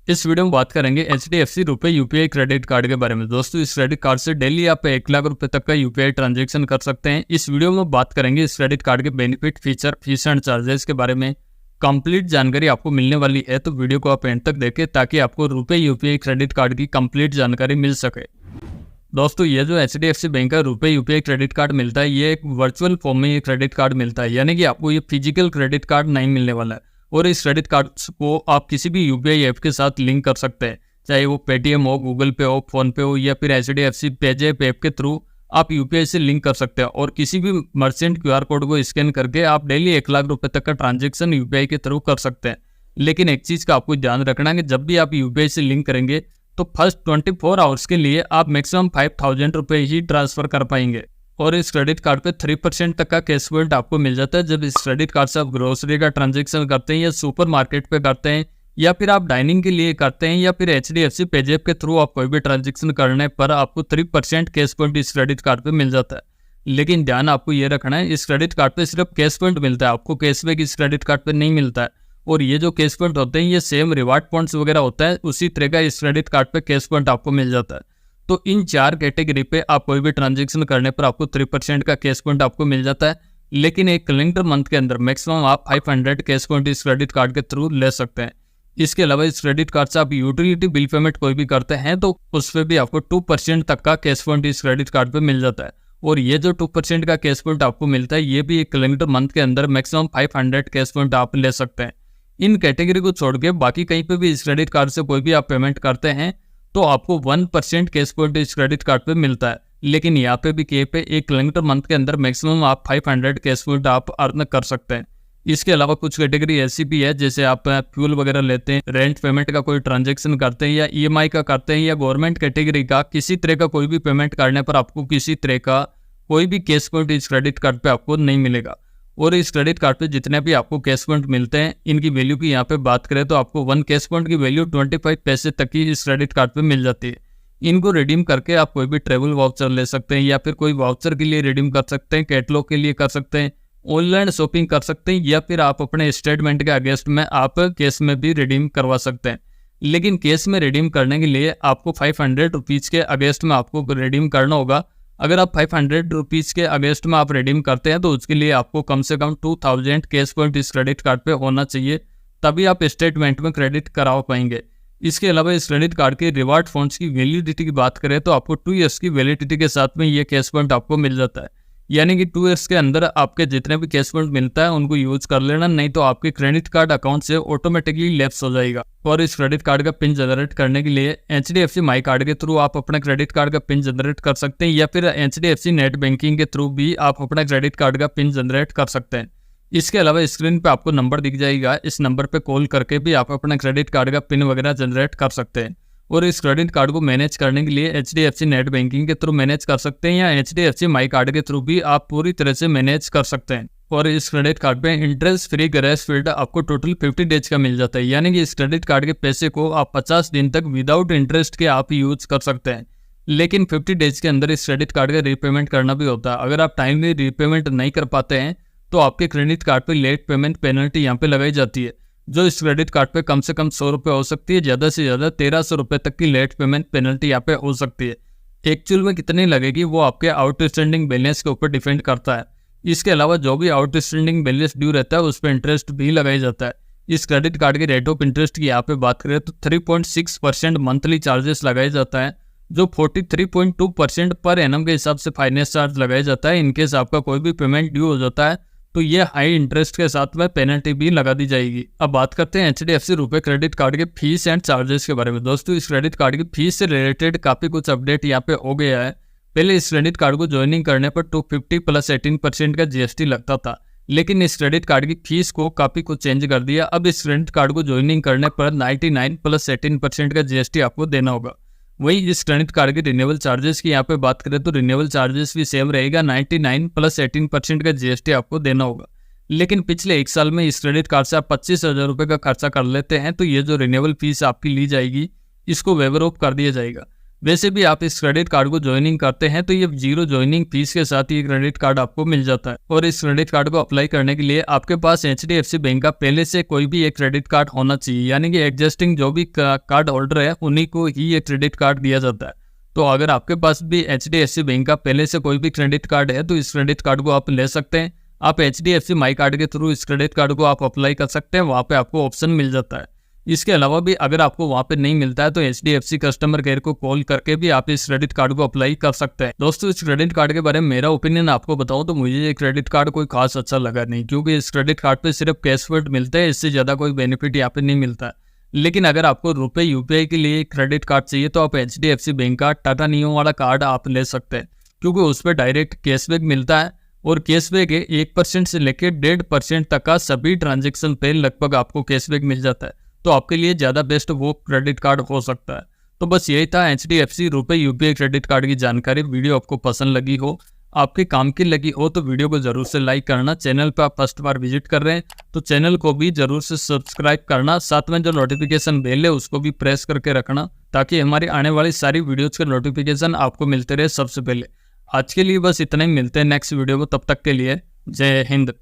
इस वीडियो में बात करेंगे HDFC रुपए यूपीआई क्रेडिट कार्ड के बारे में। दोस्तों, इस क्रेडिट कार्ड से डेली आप 1 लाख रुपए तक का यूपीआई ट्रांजैक्शन कर सकते हैं। इस वीडियो में बात करेंगे इस क्रेडिट कार्ड के benefit, feature, fees and charges के बारे में। कंप्लीट जानकारी आपको मिलने वाली है, तो वीडियो को आप एंड तक देखें ताकि आपको रुपए यूपीआई क्रेडिट कार्ड की कंप्लीट जानकारी मिल सके। दोस्तों, ये जो HDFC बैंक का रुपए यूपीआई क्रेडिट कार्ड मिलता है, ये एक वर्चुअल फॉर्म में ये क्रेडिट कार्ड मिलता है, यानी कि आपको ये फिजिकल क्रेडिट कार्ड नहीं मिलने वाला है। और इस क्रेडिट कार्ड को आप किसी भी यूपीआई ऐप के साथ लिंक कर सकते हैं, चाहे वो पेटीएम हो, गूगल पे हो, फोन पे हो, या फिर HDFC पेजैप ऐप के थ्रू आप यूपीआई से लिंक कर सकते हैं। और किसी भी मर्चेंट क्यूआर कोड को स्कैन करके आप डेली 1 लाख रुपए तक का ट्रांजेक्शन यूपीआई के थ्रू कर सकते हैं। लेकिन एक चीज़ का आपको ध्यान रखना है कि जब भी आप यूपीआई से लिंक करेंगे तो फर्स्ट 24 आवर्स के लिए आप मैक्सिमम 5,000 रुपये ही ट्रांसफर कर पाएंगे। और इस क्रेडिट कार्ड पे 3% तक का कैश पॉइंट आपको मिल जाता है जब इस क्रेडिट कार्ड से आप ग्रोसरी का ट्रांजैक्शन करते हैं, या सुपर मार्केट पे करते हैं, या फिर आप डाइनिंग के लिए करते हैं, या फिर HDFC पेजैप के थ्रू आप कोई भी ट्रांजैक्शन करने पर आपको 3% कैश पॉइंट इस क्रेडिट कार्ड पे मिल जाता है। लेकिन ध्यान आपको ये रखना है, इस क्रेडिट कार्ड पे सिर्फ कैश पॉइंट मिलता है, आपको कैशबैक इस क्रेडिट कार्ड पे नहीं मिलता है। और ये जो कैश पॉइंट होते हैं, ये सेम रिवार्ड पॉइंट्स वगैरह होता है, उसी तरह का इस क्रेडिट कार्ड पे कैश पॉइंट आपको मिल जाता है। तो इन 4 कैटेगरी पे आप कोई भी ट्रांजैक्शन करने पर आपको 3% का कैश पॉइंट आपको मिल जाता है। लेकिन एक कैलेंडर मंथ के अंदर मैक्सिमम आप 500 कैश पॉइंट इस क्रेडिट कार्ड के थ्रू ले सकते हैं। इसके अलावा इस क्रेडिट कार्ड से आप यूटिलिटी बिल पेमेंट कोई भी करते हैं तो उस पर भी आपको 2% तक का कैश पॉइंट इस क्रेडिट कार्ड पे मिल जाता है। और ये जो 2% का कैश पॉइंट आपको मिलता है, ये भी एक कैलेंडर मंथ के अंदर मैक्सिमम 500 कैश पॉइंट आप ले सकते हैं। इन कैटेगरी को छोड़ के बाकी कहीं पे भी इस क्रेडिट कार्ड से कोई भी आप पेमेंट करते हैं तो आपको 1% कैश पॉइंट इस क्रेडिट कार्ड पे मिलता है। लेकिन यहाँ पे भी पे एक कैलेंडर मंथ के अंदर मैक्सिमम आप 500 कैश पॉइंट आप अर्न कर सकते हैं। इसके अलावा कुछ कैटेगरी ऐसी भी है, जैसे आप फ्यूल वगैरह लेते हैं, रेंट पेमेंट का कोई ट्रांजेक्शन करते हैं, या EMI का करते हैं, या गवर्नमेंट कैटेगरी का किसी तरह का कोई भी पेमेंट करने पर आपको किसी तरह का कोई भी कैश पॉइंट इस क्रेडिट कार्ड पे आपको नहीं मिलेगा। और इस क्रेडिट कार्ड पे जितने भी आपको कैश पॉइंट मिलते हैं, इनकी वैल्यू की यहाँ पे बात करें तो आपको 1 कैश पॉइंट की वैल्यू 25 पैसे तक की इस क्रेडिट कार्ड पे मिल जाती है। इनको रिडीम करके आप कोई भी ट्रेवल वाउचर ले सकते हैं, या फिर कोई वाउचर के लिए रिडीम कर सकते हैं, कैटलॉग के लिए कर सकते हैं, ऑनलाइन शॉपिंग कर सकते हैं, या फिर आप अपने स्टेटमेंट के अगेंस्ट में आप कैश में भी रिडीम करवा सकते हैं। लेकिन कैश में रिडीम करने के लिए आपको 500 रुपीज़ के अगेंस्ट में आपको रिडीम करना होगा। अगर आप 500 रुपीज़ के अगेंस्ट में आप रिडीम करते हैं तो उसके लिए आपको कम से कम 2000 कैश पॉइंट इस क्रेडिट कार्ड पे होना चाहिए, तभी आप स्टेटमेंट में क्रेडिट करा पाएंगे। इसके अलावा इस क्रेडिट कार्ड के रिवार्ड पॉइंट्स की वैलिडिटी की बात करें तो आपको 2 ईयर्स की वैलिडिटी के साथ में ये कैश पॉइंट आपको मिल जाता है। यानी कि 2 ईयर्स के अंदर आपके जितने भी कैश पॉइंट मिलता है उनको यूज कर लेना, नहीं तो आपके क्रेडिट कार्ड अकाउंट से ऑटोमेटिकली लैप्स हो जाएगा। और इस क्रेडिट कार्ड का पिन जनरेट करने के लिए HDFC माई कार्ड के थ्रू आप अपने क्रेडिट कार्ड का पिन जनरेट कर सकते हैं, या फिर HDFC नेट बैंकिंग के थ्रू भी आप अपना क्रेडिट कार्ड का पिन जनरेट कर सकते हैं। इसके अलावा स्क्रीन पे आपको नंबर दिख जाएगा, इस नंबर पे कॉल करके भी आप अपना क्रेडिट कार्ड का पिन वगैरह जनरेट कर सकते हैं। और इस क्रेडिट कार्ड को मैनेज करने के लिए HDFC नेट बैंकिंग के थ्रू मैनेज कर सकते हैं, या HDFC माई कार्ड के थ्रू भी आप पूरी तरह से मैनेज कर सकते हैं। और इस क्रेडिट कार्ड पे इंटरेस्ट फ्री ग्रेस पीरियड आपको टोटल 50 डेज का मिल जाता है, यानी कि इस क्रेडिट कार्ड के पैसे को आप 50 दिन तक विदाउट इंटरेस्ट के आप यूज कर सकते हैं। लेकिन 50 डेज के अंदर इस क्रेडिट कार्ड का रीपेमेंट करना भी होता है। अगर आप टाइमली रीपेमेंट नहीं कर पाते हैं तो आपके क्रेडिट कार्ड पे लेट पेमेंट पेनल्टी यहाँ पे लगाई जाती है, जो इस क्रेडिट कार्ड पे कम से कम 100 रुपये हो सकती है, ज़्यादा से ज़्यादा 1300 रुपये तक की लेट पेमेंट पेनल्टी यहाँ पे हो सकती है। एक्चुअल में कितनी लगेगी वो आपके आउटस्टैंडिंग बैलेंस के ऊपर डिपेंड करता है। इसके अलावा जो भी आउटस्टैंडिंग बैलेंस ड्यू रहता है उस पर इंटरेस्ट भी लगाया जाता है। इस क्रेडिट कार्ड के रेट ऑफ इंटरेस्ट की यहाँ पे बात करें तो 3.6% मंथली चार्जेस लगाया जाता है, जो 43.2% पर एनम के हिसाब से फाइनेंस चार्ज लगाया जाता है। इनकेस आपका कोई भी पेमेंट ड्यू हो जाता है तो ये हाई इंटरेस्ट के साथ में पेनल्टी भी लगा दी जाएगी। अब बात करते हैं HDFC रुपए क्रेडिट कार्ड के फीस एंड चार्जेस के बारे में। दोस्तों, इस क्रेडिट कार्ड की फीस से रिलेटेड काफ़ी कुछ अपडेट यहाँ पे हो गया है। पहले इस क्रेडिट कार्ड को ज्वाइनिंग करने पर 250 प्लस 18% का GST लगता था, लेकिन इस क्रेडिट कार्ड की फीस को काफ़ी कुछ चेंज कर दिया। अब इस क्रेडिट कार्ड को ज्वाइनिंग करने पर 99 प्लस 18% का GST आपको देना होगा। वहीं इस क्रेडिट कार्ड के रिन्यूअल चार्जेस की यहाँ पे बात करें तो रिन्यूअल चार्जेस भी सेम रहेगा, 99 प्लस 18% का GST आपको देना होगा। लेकिन पिछले 1 साल में इस क्रेडिट कार्ड से आप 25,000 रुपये का खर्चा कर लेते हैं तो ये जो रिन्यूअल फीस आपकी ली जाएगी इसको वेवर ऑफ कर दिया जाएगा। वैसे भी आप इस क्रेडिट कार्ड को ज्वाइनिंग करते हैं तो ये 0 ज्वाइनिंग फीस के साथ ये क्रेडिट कार्ड आपको मिल जाता है। और इस क्रेडिट कार्ड को अप्लाई करने के लिए आपके पास HDFC बैंक का पहले से कोई भी एक क्रेडिट कार्ड होना चाहिए, यानी कि एग्जिस्टिंग जो भी कार्ड होल्डर है उन्हीं को ही ये क्रेडिट कार्ड दिया जाता है। तो अगर आपके पास भी HDFC बैंक का पहले से कोई भी क्रेडिट कार्ड है तो इस क्रेडिट कार्ड को आप ले सकते हैं। आप HDFC माई कार्ड के थ्रू इस क्रेडिट कार्ड को आप अप्लाई कर सकते हैं, वहाँ पे आपको ऑप्शन मिल जाता है। इसके अलावा भी अगर आपको वहाँ पे नहीं मिलता है तो HDFC कस्टमर केयर को कॉल करके भी आप इस क्रेडिट कार्ड को अप्लाई कर सकते हैं। दोस्तों, इस क्रेडिट कार्ड के बारे में मेरा ओपिनियन आपको बताऊं तो मुझे ये क्रेडिट कार्ड कोई खास अच्छा लगा नहीं, क्योंकि इस क्रेडिट कार्ड पे सिर्फ कैशबैक मिलता है, इससे ज़्यादा कोई बेनिफिट यहाँ पे नहीं मिलता है। लेकिन अगर आपको रुपए UPI के लिए क्रेडिट कार्ड चाहिए तो आप HDFC बैंक का टाटा नियो वाला कार्ड आप ले सकते हैं, क्योंकि उस पर डायरेक्ट कैशबैक मिलता है। और कैशबैक 1% से लेकर 1.5% तक का सभी ट्रांजेक्शन पे लगभग आपको कैशबैक मिल जाता है। तो आपके लिए ज़्यादा बेस्ट वो क्रेडिट कार्ड हो सकता है। तो बस यही था HDFC रुपए UPI क्रेडिट कार्ड की जानकारी। वीडियो आपको पसंद लगी हो, आपके काम की लगी हो तो वीडियो को जरूर से लाइक करना। चैनल पर आप फर्स्ट बार विजिट कर रहे हैं तो चैनल को भी जरूर से सब्सक्राइब करना। साथ में जो नोटिफिकेशन बेल है उसको भी प्रेस करके रखना, ताकि हमारी आने वाली सारी वीडियोज़ के नोटिफिकेशन आपको मिलते रहे सबसे पहले। आज के लिए बस इतना ही, मिलते हैं नेक्स्ट वीडियो को, तब तक के लिए जय हिंद।